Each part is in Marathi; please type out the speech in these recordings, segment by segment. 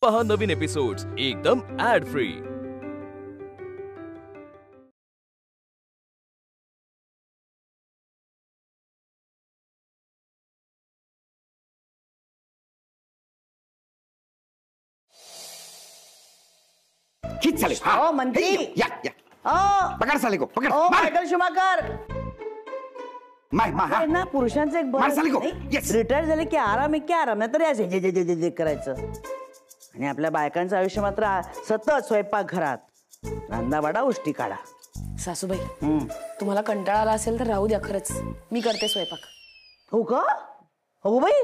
पहा नवीन एपिसोड्स एकदम ऍड फ्री। खींच साले। ओ मंत्री या पकड़ साले को, पकड़। ओ मायकल शुमाकर मार ना पुरुषांचं एक मार साले को। बरं रिटायर झाले की आराम आहे की आराम नाही तर जे जे जे जे जे करायचं आणि आपल्या बायकांचं आयुष्य मात्र सतत स्वयंपाक घरात रंदा वाडा उष्टी काढा। सासूबाई तुम्हाला कंटाळा आला असेल तर राहू द्या, खरंच मी करते स्वयंपाक। हो का? हो बाई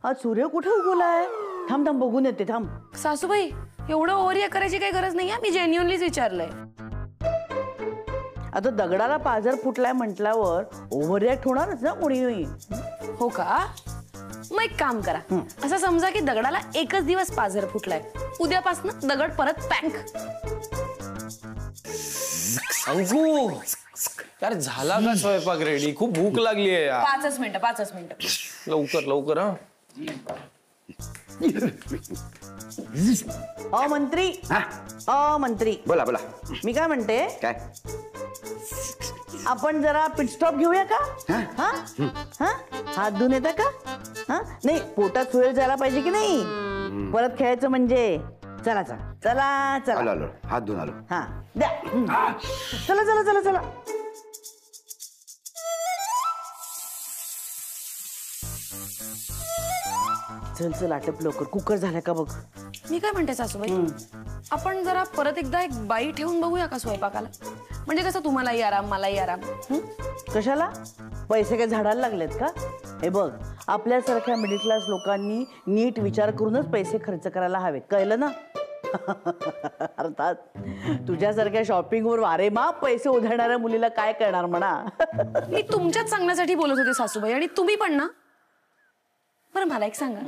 आज सूर्य कुठे उगवलाय? थांब थांब बघून येते थांब। सासूबाई एवढं ओव्हर करायची काही गरज नाही, मी जेन्युअनलीच विचारलंय। आता दगडाला पाझर फुटलाय म्हटल्यावर ओव्हर रिॲक्ट होणारच ना कोणीही। हो का? मग एक काम करा, असं समजा की दगडाला एकच दिवस पाझर फुटलाय, उद्यापासून दगड परत पॅंक। अंकू यार झाला का स्वयंपाक रेडी? खूप भूक लागली आहे यार। 5 मिनिटं लवकर लवकर। हा मंत्री मंत्री बोला बोला। मी काय म्हणते, काय आपण जरा पिट स्टॉप घेऊया का? हा हा हात धुवून येता का? हा नाही पोटात सुरेल जायला पाहिजे की नाही, परत खेळायचं म्हणजे। चला चला चला चला आलो हात धुवून आलो। हा द्या चला चला चला चला। चल चल आटप लवकर, कुकर झाला का बघ। मी काय म्हणते सासूबाई, आपण जरा परत एकदा एक बाई ठेवून बघूया का स्वयंपाकाला? म्हणजे कसं तुम्हालाही आराम मलाही आराम। कशाला? पैसे काय झाडाला लागलेत का? हे बघ आपल्यासारख्या मिडल क्लास लोकांनी नीट विचार करूनच पैसे खर्च करायला हवेत, कळलं ना? अर्थात तुझ्यासारख्या शॉपिंगवर वारेमाप पैसे उधळणाऱ्या मुलीला काय करणार म्हणा। मी तुमच्याच चांगल्यासाठी बोलत होते सासूबाई, आणि तुम्ही पण ना। बरं मला एक सांगा,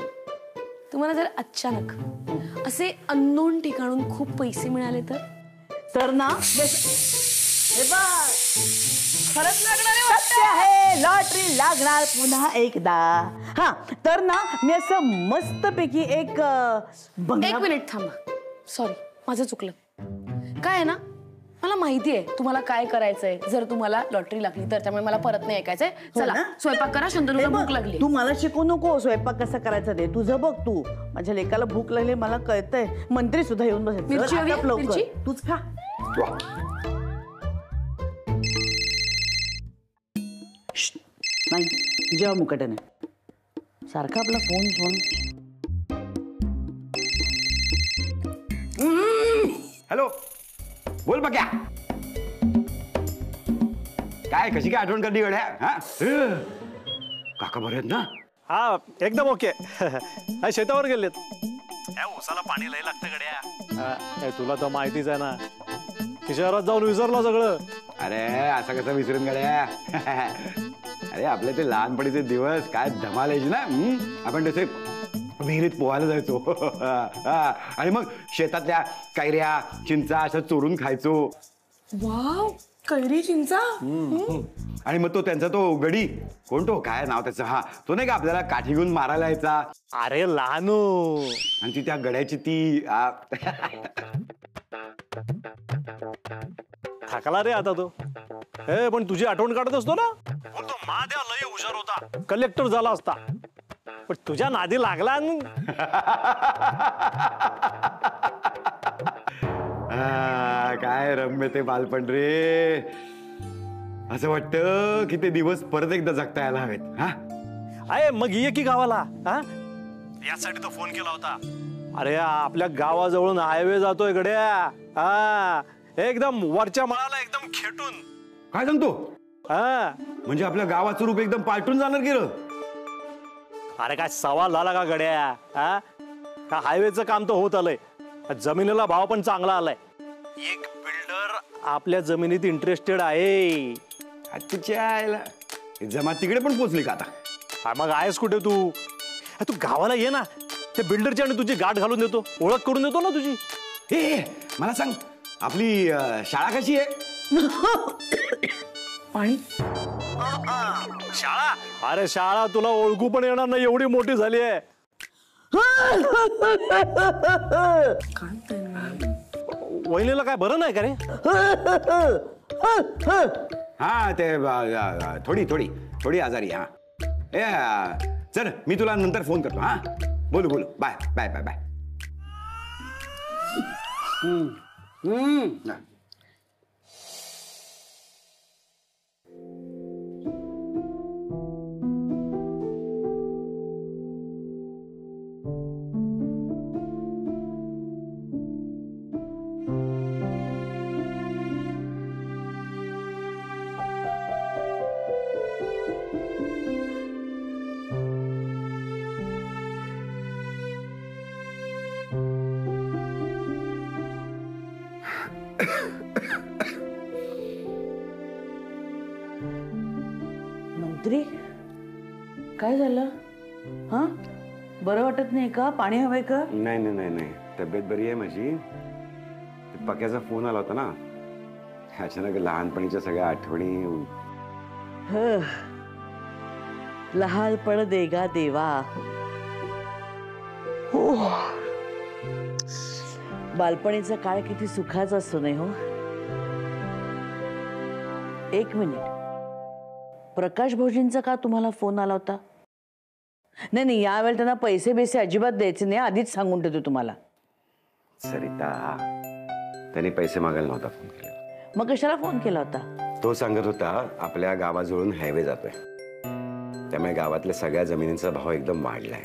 तुम्हाला जर अचानक असे अननोन ठिकाणून खूप पैसे मिळाले तर ना हे बघ खरंच लागणार आहे, लॉटरी लागणार पुन्हा एकदा। हा तर ना मी असं मस्तपैकी एक मिनिट थांबा, सॉरी माझं चुकलं। काय आहे ना, मला माहिती आहे तुम्हाला काय करायचंय जर तुम्हाला लॉटरी लागली तर, त्यामुळे मला परत नाही ऐकायचंय। चला स्वयंपाक करा, शंतनूला भूक लागली। तू मला शिकवू नको स्वयंपाक कसा करायचा ते, तुझं बघ तू। माझ्या लेकाला भूक लागली मला कळतंय, मंत्री सुद्धा येऊन बसेल। तूच खा। नाही जेव्हा मुकट्याने सारखा आपला फोन फोन। हॅलो बोल बघ्या, काय कशी काय आठवण करली गड्या? हा काका बरे आहेत ना? हा एकदम ओके। शेतावर गेलेत, ऊसाला पाणी लय लागतं गड्या। तुला तर माहितीच आहे ना, की शहरात जाऊन विसरला सगळं। अरे असं कसं विसरून गड्या? अरे आपले ते लहानपणीचे दिवस काय धमाल यायची ना। आपण तसे विहिरीत पोहायला जायचो आणि मग शेतातल्या कैऱ्या चिंचा असं चोरून खायचो। वाव, कैरी चिंचा। आणि मग तो त्यांचा तो गडी कोण, तो काय नाव त्याचं, हा तो नाही का आपल्याला काठी घेऊन मारायला यायचा? अरे लहानू, आणि ती त्या गड्याची ती थकला रे आता तो। हे पण तुझी आठवण काढत असतो ना, बोलतो महादेव लय हुशार होता, कलेक्टर झाला असता, पण तुझ्या नादी लागला। काय रम्य ते बालपण रे, असं वाटतं की ते दिवस परत एकदा जगता यायला हवेत। हा आहे मग ये की गावाला, हा यासाठी तो फोन केला होता। अरे आपल्या गावाजवळून हायवे जातोय गड्या, हा एकदम वरच्या मळाला एकदम खेटून। काय सांगतो? हा म्हणजे आपल्या गावाचं रूप एकदम पालटून जाणार की र? अरे काय सवाल झाला का गड्या? हा का हायवेचं काम तर होत आलंय, जमिनीला भाव पण चांगला आलाय। एक बिल्डर आपल्या जमिनीत इंटरेस्टेड आहे। जमा तिकडे पण पोहोचली का आता? मग आहेस कुठे तू? तू गावाला ये ना, ते बिल्डरची आणि तुझी गाठ घालून देतो, ओळख करून देतो ना तुझी। हे मला सांग, आपली शाळा कशी आहे? पाणी शाळा? अरे शाळा तुला ओळखू पण येणार नाही, एवढी मोठी झाली आहे। वहिनीला काय बरं नाही का रे? हा ते थोडी थोडी थोडी आजारी. हा चल मी तुला नंतर फोन करतो. हा बोलू बोलू. Bye bye bye bye. मंत्री काय झालं? हा बरं वाटत नाही का? पाणी हवंय का? नाही नाही नाही नाही, तब्येत बरी आहे माझी. ते पक्याचा फोन आला होता ना, अचानक लहानपणीच्या सगळ्या आठवणी. लहानपण देगा देवा. बालपणीचा काळ किती सुखाचा असतो नाही हो. एक मिनिट, प्रकाश भाऊजींचा का तुम्हाला फोन आला होता? नाही नाही, यावेळेला त्यांना पैसे बेसे अजिबात द्यायचे नाही, आधीच सांगून ठेवतो तुम्हाला. सरिता, त्यांनी पैसे मागायला नव्हता फोन केला. मग कशाला फोन केला होता? तो सांगत होता आपल्या गावाजवळून हायवे जातोय, त्यामुळे गावातल्या सगळ्या जमिनींचा भाव एकदम वाढलाय.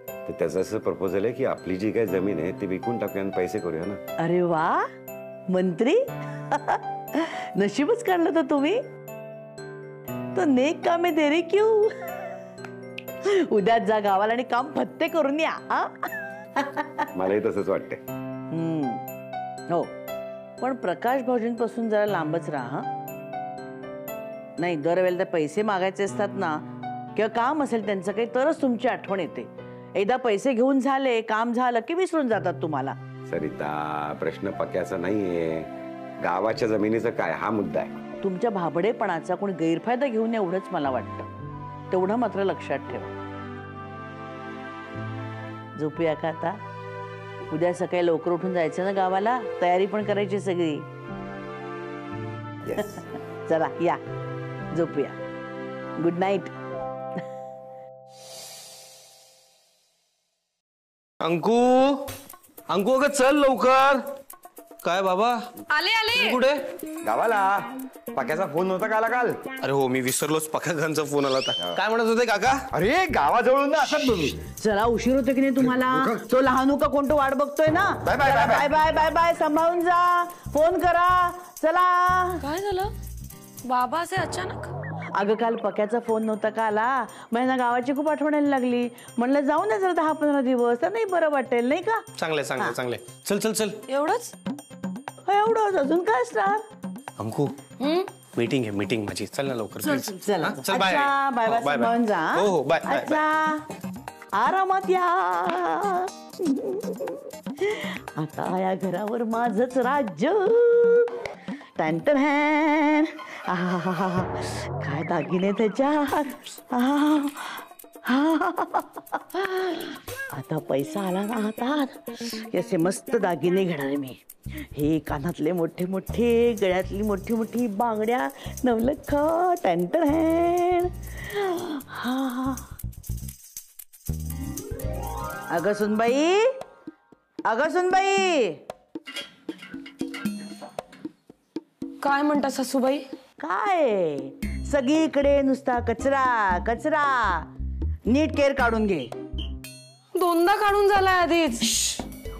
तर त्याचं असं प्रपोजल आहे की आपली जी काही जमीन आहे ती विकून टाकूया आणि पैसे करूया ना. अरे वा मंत्री, नशीबच काढलं तर तुम्ही. तो नेक कामे देरी क्यों? उद्याच जा गावाला आणि काम फत्ते करून या. मलाही तसंच वाटतंय. हो, पण प्रकाश भाऊजींपासून जरा लांबच राहा. नाही, दरवेळेला पैसे मागायचे असतात ना किंवा काम असेल त्यांचं काही, तरच तुमची आठवण येते. एकदा पैसे घेऊन झाले, काम झालं की विसरून जातात तुम्हाला. सरिता, प्रश्न पक्याचा नाहीये, गावाच्या जमिनीचा काय हा मुद्दा आहे. तुमच्या भाबडेपणाचा कोणी गैरफायदा घेऊन एवढंच मला वाटतं. तेवढं मात्र लक्षात ठेवा. झोपूया का आता? उद्या सकाळी लवकर उठून जायचं ना गावाला, तयारी पण करायची सगळी. चला या, झोपूया. Good night. अंकू, अंकू अगं चल लवकर. काय बाबा? आले आले. कुठे? गावाला. पक्याचा फोन नव्हता का आला काल? अरे हो, मी विसरलोच. पक्याचा फोन आला होता. काय म्हणत होते काका? अरे गावाजवळून ना असंच बोलू. चला, उशीर होतो की नाही तुम्हाला? तो लहानू का कोणतो वाट बघतोय ना. Bye bye bye bye bye bye bye. सांभाळून जा, फोन करा. चला. काय झालं बाबा असे अचानक? अगं काल पक्याचा फोन नव्हता का आला, मला गावाची खूप आठवण यायला लागली. म्हणलं जाऊ ना जरा 10-15 दिवस, तर नाही बरं वाटेल नाही का? चांगले चांगले चांगले. चल चल चल. एवढंच? एवढंच, अजून काय असणार? अंकू, मीटिंग आहे, मीटिंग माझी. चल ना लवकर. चला. चल बाय. अच्छा, बाय बाय. सांभाळून जा. हो हो, बाय बाय. अच्छा, आरामात या. आता या घरावर माझंच राज्य. टॅन्टन हॅन. काय दागिने त्याच्यात. आता पैसा आला ना हातात, असे मस्त दागिने घेणार मी. हे कानातले मोठे मोठे, गळ्यातली मोठी मोठी बांगड्या, नवलखा. टॅन्टन हॅन. अगं सुनबाई, अगं सुनबाई. काय म्हणता सासूबाई? काय सगळीकडे नुसता कचरा कचरा. नीट केर काढून घे. दोनदा काढून झालाय आधीच.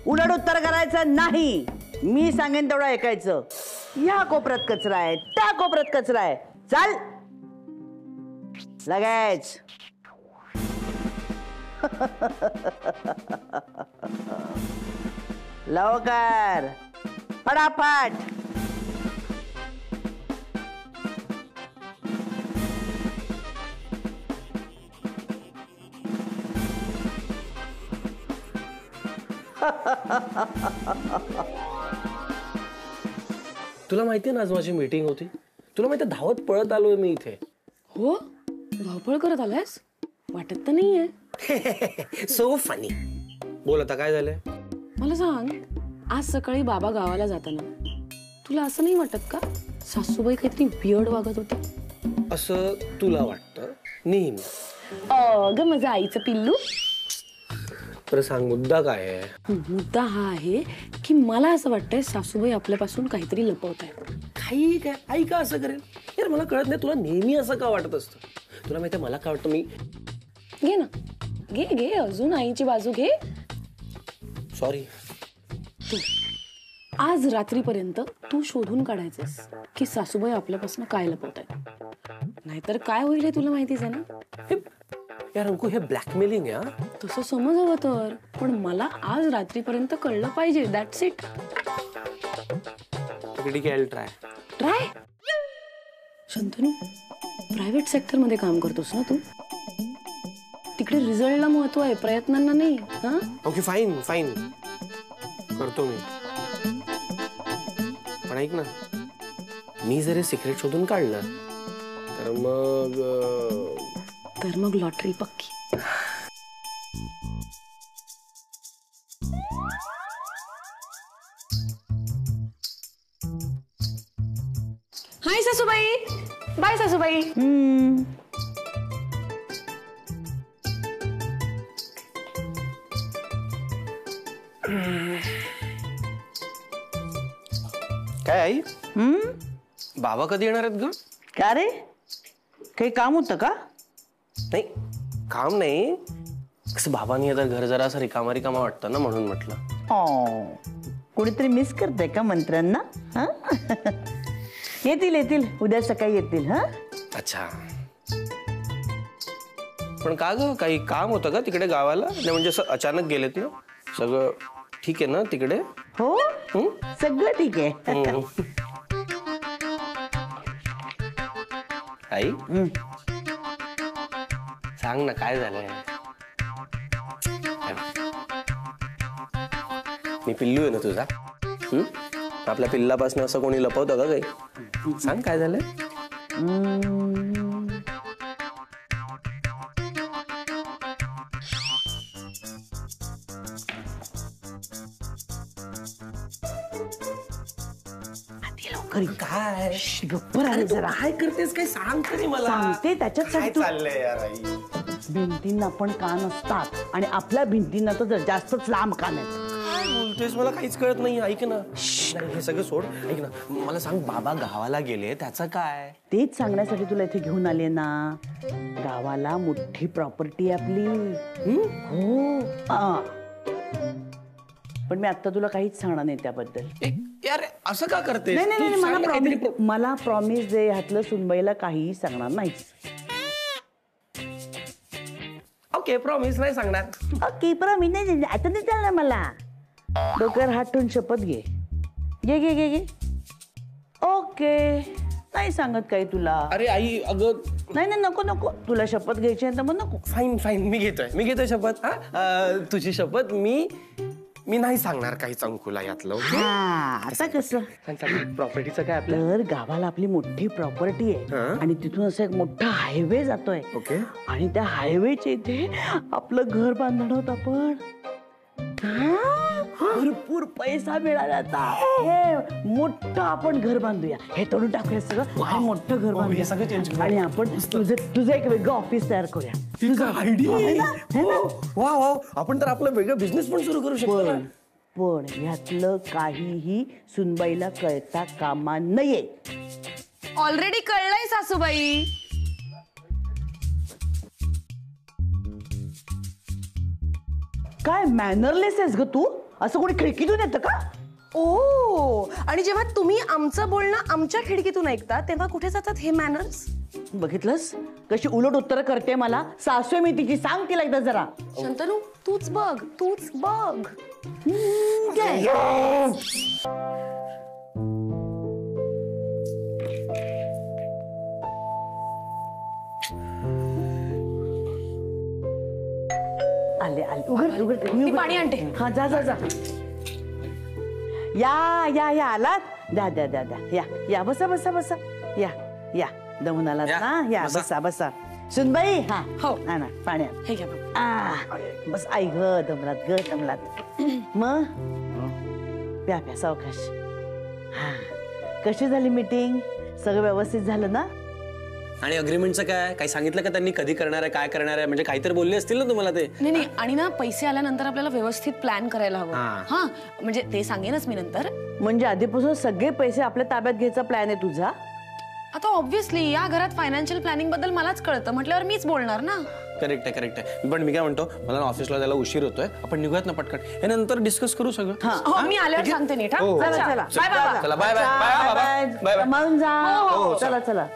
उलट उत्तर करायचं नाही. मी सांगेन तेवढं ऐकायचं. या कोपऱ्यात कचरा आहे, त्या कोपऱ्यात कचरा आहे. चाल लगेच. लवकर, फटाफट. तुला माहितीये ना आज माझी मीटिंग होती. तुला माहिती, धावत पळत आलोय मी इथे. हो, धावपळ करत आलायस? वाटत तर नाहीये. So funny. बोल आता काय झालंय? मला सांग, आज सकाळी बाबा गावाला जाताना तुला असं नाही वाटत का सासूबाई काहीतरी वियर्ड वागत होती? असं तुला वाटतं नेहमी? अगं माझं आईचं पिल्लू. तर सांग मुद्दा काय आहे? मुद्दा हा आहे की मला असं वाटतंय सासूबाई आपल्यापासून काहीतरी लपवत आहे. काही काय आई का असं करेल यार? मला कळत नाही, तुला नेहमी असं का वाटत असतं? तुला माहिती मला काय वाटतं? मी घे ना, घे घे अजून आईची बाजू घे. सॉरी. आज रात्रीपर्यंत तू शोधून काढायचंस की सासूबाई आपल्यापासून काय लपवत आहे. नाहीतर काय होईल हे तुला माहितीच आहे ना. यार अंकू, हे ब्लॅकमेलिंग आहे. तसं समज हवं तर, पण मला आज रात्रीपर्यंत कळलं पाहिजे. That's it. ठीक आहे, try. Try? Shantanu, private sector मध्ये काम करतोस ना तू? तिकडे रिझल्टला महत्व आहे, प्रयत्नांना नाही. हा ओके फाईन फाईन, करतो मी. पण ऐक ना, मी जर हे सिक्रेट शोधून काढलं तर मग लॉटरी पक्की. हाय सासूबाई. बाय सासूबाई. काय आई? बाबा कधी येणार आहेत ग? का रे, काही काम होतं का? नाही काम नाही, कसं बाबांनी आता घर जरा असं रिकामा रिकामा वाटतं ना, म्हणून म्हटलं. कोणीतरी मिस करते का मंत्र्यांना? येतील येतील, उद्या सकाळी येतील. हा अच्छा. पण का ग, काही काम होतं का तिकडे गावाला? नाही म्हणजे असं अचानक गेलेत ना? सगळं ठीक आहे ना तिकडे? हो, सगळं ठीक आहे. आई सांग ना काय झालंय? मी पिल्लू आहे ना तुझा. आपल्या पिल्लापासून असं कोणी लपवतं का काही? सांग काय झालंय? काय काय करतेस? काय सांग तरी मला. सांगते, त्याच्यासाठी तू. चाललंय यार आई? भिंतींना पण कान असतात आणि आपल्या भिंतींना तर जास्तच लांब कान आहेत. काय बोलतेस? मला काहीच कळत नाही. ऐक ना, हे सगळं सोड. ऐक ना, मला सांग, बाबा गावाला गेले त्याचं काय? तेच सांगण्यासाठी तुला इथे घेऊन आले ना. गावाला मोठी प्रॉपर्टी आपली. हो. पण मी आता तुला काहीच सांगणार नाही त्याबद्दल. यार असं का करते? नाही नाही नाही, मला प्रॉमिस दे, ह्यातलं सुनबाईला काहीही सांगणार नाहीस. ओके, प्रॉमिस नाही सांगणार. ओके, प्रॉमिस नाही. आता नाही चालणार मला. डोक्यावर हात ठेवून शपथ घे. घे घे घे घे. ओके, नाही सांगत काही तुला. अरे आई, अगं नाही नाही, नको नको. तुला शपथ घ्यायची आहे तर मग नको. फाईन फाईन, मी घेतोय शपथ. तुझी शपथ. मी नाही सांगणार काहीच अंकुला यातलं. आता कसं? प्रॉपर्टीचं काय आपलं? तर गावाला आपली मोठी प्रॉपर्टी आहे आणि तिथून असं एक मोठा हायवे जातोय. ओके. आणि त्या हायवेच्या इथे आपलं घर बांधणार आहोत आपण. भरपूर पैसा मिळाला आता. हे मोठं आपण घर बांधूया. हे तोडून टाकूया सगळं आणि मोठं घर बांधूया सगळं. आणि आपण तुझं एक वेगळं ऑफिस तयार करूया. वा, आपण तर आपलं वेगळं बिझनेस पण सुरू करू शकतो. पण ह्यातलं काहीही सुनबाईला कळता कामा नये. ऑलरेडी कळलंय सासूबाई. काय मॅनरलेस आहेस ग तू? असं कोणी खिडकीतून येतं का? ओ, आणि जेव्हा तुम्ही आमचं बोलणं आमच्या खिडकीतून ऐकता तेव्हा कुठे जातात हे मॅनर्स? बघितलंस कशी उलट उत्तर करते मला. सासू मी तिची. सांग तिला एकदा जरा. शंतनू, तूच बघ, तूच बघ. आले आले. उघड उघड. मी पाणी आणते. हा, जा जा जा. या या या, आलात. द्या द्या द्या द्या. या या, बसा बसा बसा. या या, दमून आलात ना. या, बसा बसा. सुनबाई हा हो. ना ना पाण्यात हे घ्या बाबा. बस आई ग दमलात मग प्या प्या सावकाश. हा कशी झाली मीटिंग? सगळं व्यवस्थित झालं ना? आणि अग्रीमेंटचं काय काही सांगितलं का त्यांनी? कधी करणार आहे, काय करणार आहे? म्हणजे काहीतरी बोलले असतील ना तुम्हाला ते. नाही आणि ना पैसे आल्यानंतर आपल्याला व्यवस्थित प्लॅन करायला हवं. हा म्हणजे ते सांगेनच मी नंतर. म्हणजे आधीपासून सगळे पैसे आपल्या ताब्यात घ्यायचा प्लॅन आहे तुझा? आता ऑब्व्हियसली या घरात फायनान्शियल प्लॅनिंग बद्दल मलाच कळतं म्हटल्यावर मीच बोलणार ना. करेक्ट आहे. पण मी काय म्हणतो, मला ऑफिसला जायला उशीर होतोय, आपण निघूयात ना पटकन. हे नंतर डिस्कस करू सगळं. हो मी आल्यावर सांगते नीट. हो, हो. चला चला बाय बाबा. चला bye bye bye bye bye bye. मारून जा. हो, चला चला.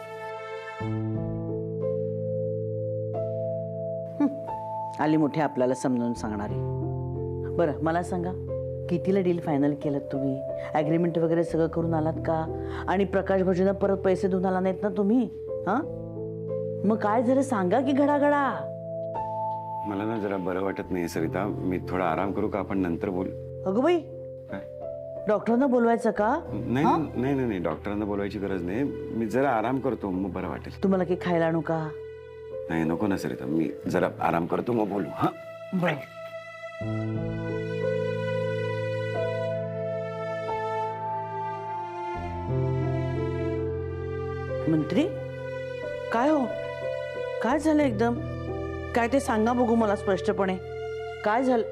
आली मोठी आपल्याला समजून सांगणारी. बरं मला सांगा, कितीला डील फायनल केलं तुम्ही? ॲग्रीमेंट वगैरे सगळं करून आलात का? आणि प्रकाश भाऊजींना परत पैसे देऊन आला नाहीत ना तुम्ही? हा मग काय झालं सांगा की घडाघडा. मला ना जरा बरं वाटत नाही सरिता, मी थोडा आराम करू का? आपण नंतर बोलू. अगं बाई, काय? डॉक्टरांना बोलवायचं का? नाही नाही नाही नाही, डॉक्टरांना बोलवायची गरज नाही. मी जरा आराम करतो, मग बरं वाटेल. तुम्हाला काही खायला आणू का? नाही नको ना सरिता, मी जरा आराम करतो मग बोलू. हा बर. मंत्री काय हो, काय झालं एकदम? काय ते सांगा बघू मला स्पष्टपणे. काय झालं?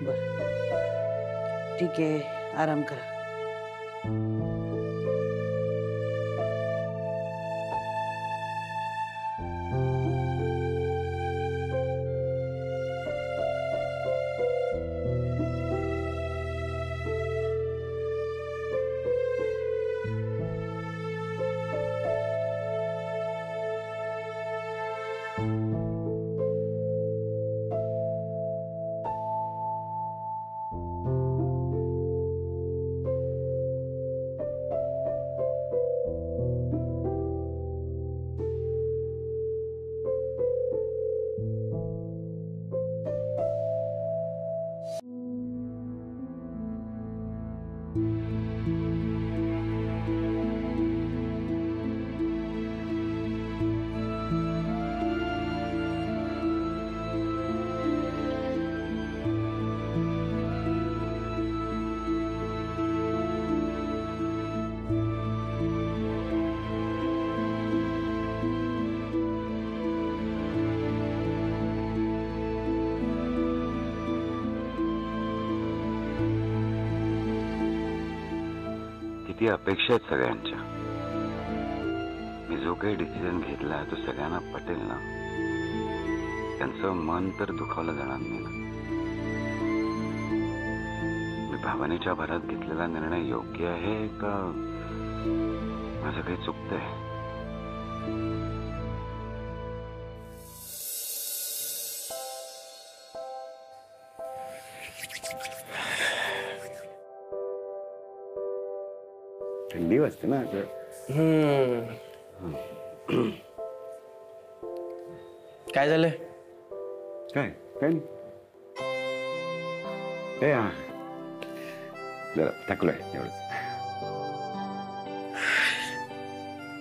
बर ठीक आहे, आराम करा. किती अपेक्षा आहेत सगळ्यांच्या. मी जो काही डिसिजन घेतला तो सगळ्यांना पटेल ना? त्यांचं मन तर दुखावलं जाणार नाही ना? मी भावनेच्या भरात घेतलेला निर्णय योग्य आहे का माझं काही चुकतंय? थंडी वाजते ना. काय झालंय? काय काय नाही. ए हा जरा थकलोय एवढंच.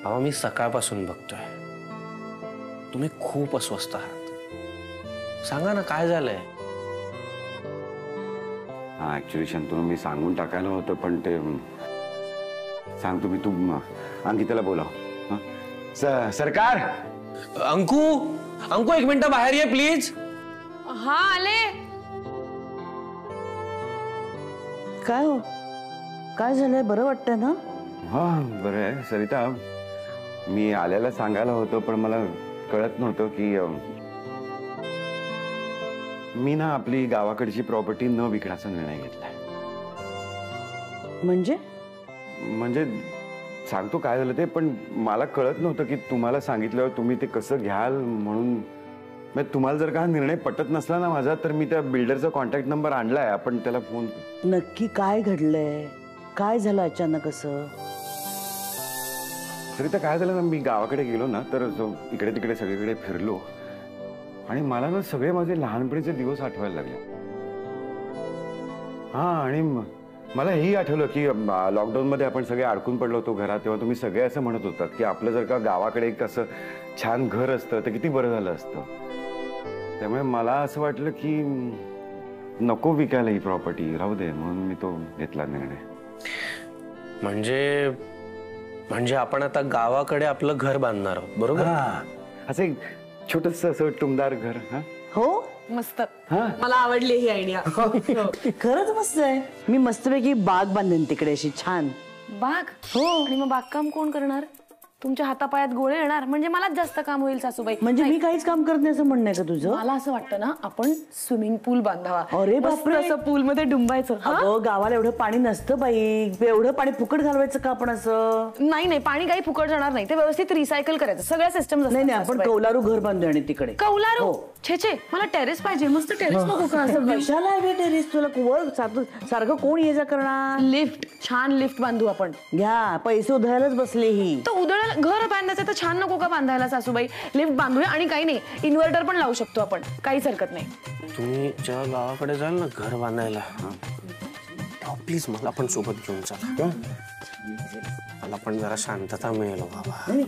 बाबा मी सकाळपासून बघतोय तुम्ही खूप अस्वस्थ आहात. सांगा ना काय झालंय? हा ऍक्च्युली शंतनू मी सांगून टाकायला होतं, पण ते सांगतो मी. तू अंकिताला बोलाव. सरकार. अंकू अंकू एक मिनिट बाहेर ये प्लीज. हा आले. काय हो, काय झालंय? बरं वाटतंय ना? हा बरं आहे सरिता. मी आल्याला सांगायला होतं, पण मला कळत नव्हतं की मी ना आपली गावाकडची प्रॉपर्टी न विकण्याचा निर्णय घेतलाय. म्हणजे सांगतो काय झालं ते, पण मला कळत नव्हतं की तुम्हाला सांगितल्यावर तुम्ही ते कसं घ्याल म्हणून. म्हणजे तुम्हाला जर का हा निर्णय पटत नसला ना माझा, तर मी त्या बिल्डरचा कॉन्टॅक्ट नंबर आणलाय, आपण त्याला फोन. नक्की काय घडलंय? काय झालं अचानक असं? तरी तर काय झालं ना, मी गावाकडे गेलो ना, तर इकडे तिकडे सगळीकडे फिरलो आणि मला ना सगळे माझे लहानपणीचे दिवस आठवायला लागले. हा आणि मला हेही आठवलं की लॉकडाऊन मध्ये आपण सगळे अडकून पडलो होतो घरात, तेव्हा तुम्ही सगळे असं म्हणत होतात की आपलं जर का गावाकडे एक असं छान घर असतं तर किती बरं झालं असतं. त्यामुळे मला असं वाटलं की नको विकायला ही प्रॉपर्टी, राहू दे, म्हणून मी तो घेतला निर्णय. म्हणजे आपण आता गावाकडे आपलं घर बांधणार आहोत, बरोबर? असं एक छोटस असं टुमदार घर. हा हो मस्त, मला आवडली ही आयडिया. खरंच मस्त आहे. मी मस्तपैकी बाग बांधेन तिकडे अशी छान. बाग? हो. आणि मग बागकाम कोण करणार? तुमच्या हातापायात गोळे येणार म्हणजे मलाच जास्त काम होईल सासूबाई. म्हणजे मी काहीच काम करत नाही असं म्हणणं आहे का तुझं? मला असं वाटतं ना, आपण स्विमिंग पूल बांधावा. अरे मस्त बापरे. असं पूल मध्ये डुंबायचं. अगं गावाला एवढं पाणी नसतं बाई, एवढं पाणी फुकट घालवायचं का आपण असं? नाही नाही, पाणी काही फुकट जाणार नाही, ते व्यवस्थित रिसायकल करायचं. सगळ्या सिस्टम. नाही नाही, आपण कौलारू घर बांधू आणि तिकडे. कौलारू? छे छे, मला टेरेस पाहिजे. मस्त टेरेस नको का असं? कशाला हवे टेरेस तुला? वर सारखं कोण ये जा करणार? लिफ्ट, छान लिफ्ट बांधू आपण. घ्या, पैसे उधळायलाच बसले ही. तर उधळायला घर बांधायचं तर छान नको का बांधायला सासूबाई? लिफ्ट बांधूया आणि काही नाही, इन्व्हर्टर पण लावू शकतो आपण, काहीच हरकत नाही. तुम्ही जेव्हा गावाकडे जाल ना घर बांधायला, प्लीज मला पण सोबत घेऊन चला. मला पण जरा शांतता मिळेल बाबा.